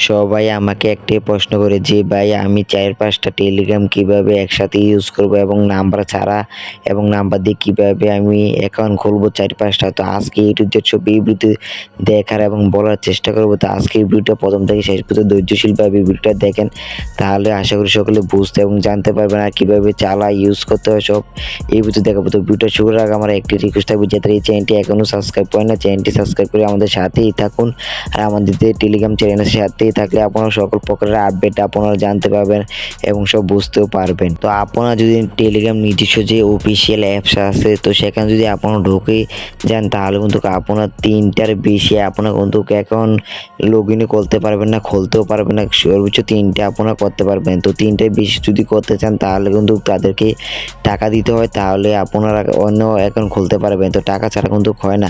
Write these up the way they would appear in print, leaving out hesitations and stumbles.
সবাই আমাকে একটাই প্রশ্ন করে যে ভাই আমি ৪-৫টা টেলিগ্রাম কিভাবে একসাথে ইউজ করব এবং নাম্বার ছাড়া এবং নাম্বার দিয়ে কিভাবে আমি অ্যাকাউন্ট খুলবো ৪-৫টা। তো আজকে A to Z সব এই ভিডিওতে দেখার এবং বলার চেষ্টা করব। তো আজকে এই ভিডিওটা প্রথম থেকে শেষ পর্যন্ত ধৈর্যশীলভাবে ভিডিওটা দেখেন, তাহলে আশা করি সকলে বুঝতে এবং জানতে পারবেন আর কিভাবে চালায় ইউজ করতে হয় সব এই ভিডিওতে দেখাবো। তো ভিডিওটা শুরুর আগে আমার একটি রিকোয়েস্ট থাকবে, যাতে এই চ্যানেলটি এখনও সাবস্ক্রাইব করেন না, চ্যানেলটি সাবস্ক্রাইব করে আমাদের সাথেই থাকুন। আর আমাদের যে টেলিগ্রাম চ্যানেলের সাথেই থাকলে আপনারা সকল প্রকারের আপডেট আপনারা জানতে পারবেন এবং সব বুঝতেও পারবেন। তো আপনারা যদি টেলিগ্রাম নিজস্ব যে অফিসিয়াল অ্যাপস আছে, তো সেখানে যদি আপনারা ঢুকে যান, তাহলে কিন্তু আপনার 3টার বেশি আপনারা কিন্তু অ্যাকাউন্ট লগ ইনও করতে পারবেন না, খুলতেও পারবেন না। সর্বোচ্চ 3টে আপনারা করতে পারবেন। তো 3টার বেশি যদি করতে চান, তাহলে কিন্তু তাদেরকে টাকা দিতে হয়, তাহলে আপনারা অন্য অ্যাকাউন্ট খুলতে পারবেন। তো টাকা ছাড়া কিন্তু হয় না।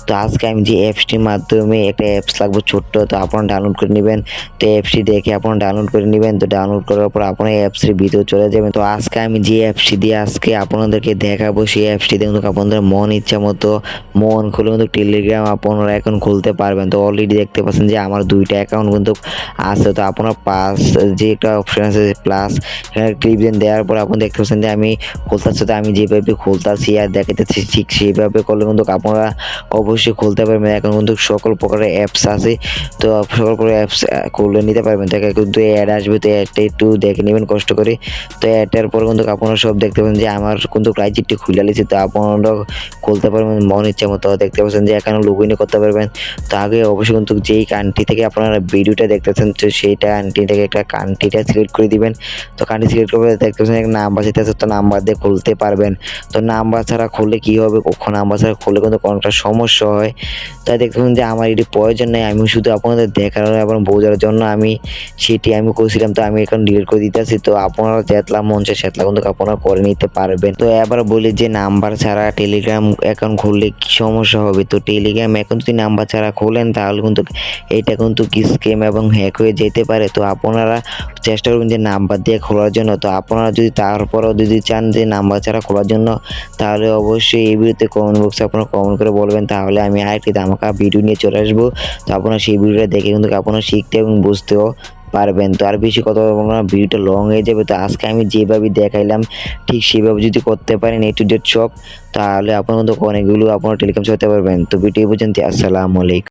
তো আজকে আমি যে অ্যাপসটির মাধ্যমে একটা অ্যাপস লাগবে ছোট্ট, তো আপনারা ডাউনলোড করে নেবেন। তো অ্যাপসটি দেখে আপনারা ডাউনলোড করে নেবেন। তো ডাউনলোড করার পর আপনারা অ্যাপসের ভিতরে চলে যাবেন। তো আজকে আমি যে অ্যাপসটি দিয়ে আজকে আপনাদেরকে দেখাবো, সেই অ্যাপসটিতে কিন্তু আপনাদের মন ইচ্ছা মতো মন খুলে কিন্তু টেলিগ্রাম আপনারা অ্যাকাউন্ট খুলতে পারবেন। তো অলরেডি দেখতে পাচ্ছেন যে আমার 2টা অ্যাকাউন্ট কিন্তু আছে। তো আপনার পাস যে একটা অপশন আছে প্লাস, এখানে ক্লিক দেওয়ার পর আপনি দেখতে পাচ্ছেন যে আমি খুলতেছি। তো আমি যেভাবে খুলতেছি আর দেখাতেছি ঠিক সেইভাবে করলে কিন্তু আপনারা অবশ্যই খুলতে পারবেন। এখন কিন্তু সকল প্রকারের অ্যাপস আছে, তো সকল প্রকারের অ্যাপস খুলে নিতে পারবেন। তো কিন্তু অ্যাড আসবে, তো অ্যাডটা একটু দেখে নেবেন কষ্ট করে। তো অ্যাডটার পর কিন্তু আপনারা সব দেখতে পাবেন যে আমার কিন্তু ক্রাইচিটটি খুলে নিয়েছে। তো আপনারা খুলতে পারবেন মন ইচ্ছা মতো। দেখতে পাচ্ছেন যে এখানে লগ ইন করতে পারবেন। তো আগে অবশ্যই কিন্তু যেই কান্ট্রি থেকে আপনারা ভিডিওটা দেখতেছেন, তো সেইটা কান্ট্রি থেকে একটা কান্ট্রিটা সিলেক্ট করে দিবেন। তো কান্ট্রি সিলেক্ট করে দেখতে পাচ্ছেন একটা নাম্বার চাইতেছে, তো নাম্বার দিয়ে খুলতে পারবেন। তো নাম্বার ছাড়া খুললে কী হবে, কখন নাম্বার ছাড়া খুললে কিন্তু অনেকটা সমস্যা হয়। তাই দেখতেছেন যে আমার এটি প্রয়োজন নেই, আমি শুধু আপনাদের দেখানোর এবং বোঝার জন্য আমি সেটি আমি করেছিলাম। তো আমি এখন ডিলিট করে দিতেছি। তো আপনারা যেতলা মন চায় সেতলা কিন্তু আপনারা করে নিতে পারবেন। তো এবার বলি যে নাম্বার ছাড়া টেলিগ্রাম অ্যাকাউন্ট খুললে কী সমস্যা হবে। তো টেলিগ্রাম অ্যাকাউন্ট যদি নাম্বার ছাড়া খোলেন, তাহলে কিন্তু এটা কিন্তু স্ক্যাম এবং হ্যাক হয়ে যেতে পারে। তো আপনারা চেষ্টা করবেন যে নাম্বার দিয়ে খোলার জন্য। তো আপনারা যদি তারপরেও যদি চান যে নাম্বার ছাড়া খোলার জন্য, তাহলে অবশ্যই এই ভিডিওতে কমেন্ট বক্সে আপনারা কমেন্ট করে বলবেন, তাহলে আমি আরেকটি ধামাকা ভিডিও নিয়ে চলে আসবো। তো আপনারা সেই ভিডিওটা দেখে কিন্তু আপনারা শিখতে এবং বুঝতেও পারবেন। তো আর বেশি কথা বলবো না, ভিডিওটা লং হয়ে যাবে। তো আজকে আমি যেভাবে দেখাইলাম ঠিক সেভাবে যদি করতে পারেন A to Z সব, তাহলে আপনারা কিন্তু অনেকগুলো আপনারা টেলিগ্রাম চালাতে পারবেন। তো ভিডিও পর্যন্ত, আসসালামু আলাইকুম।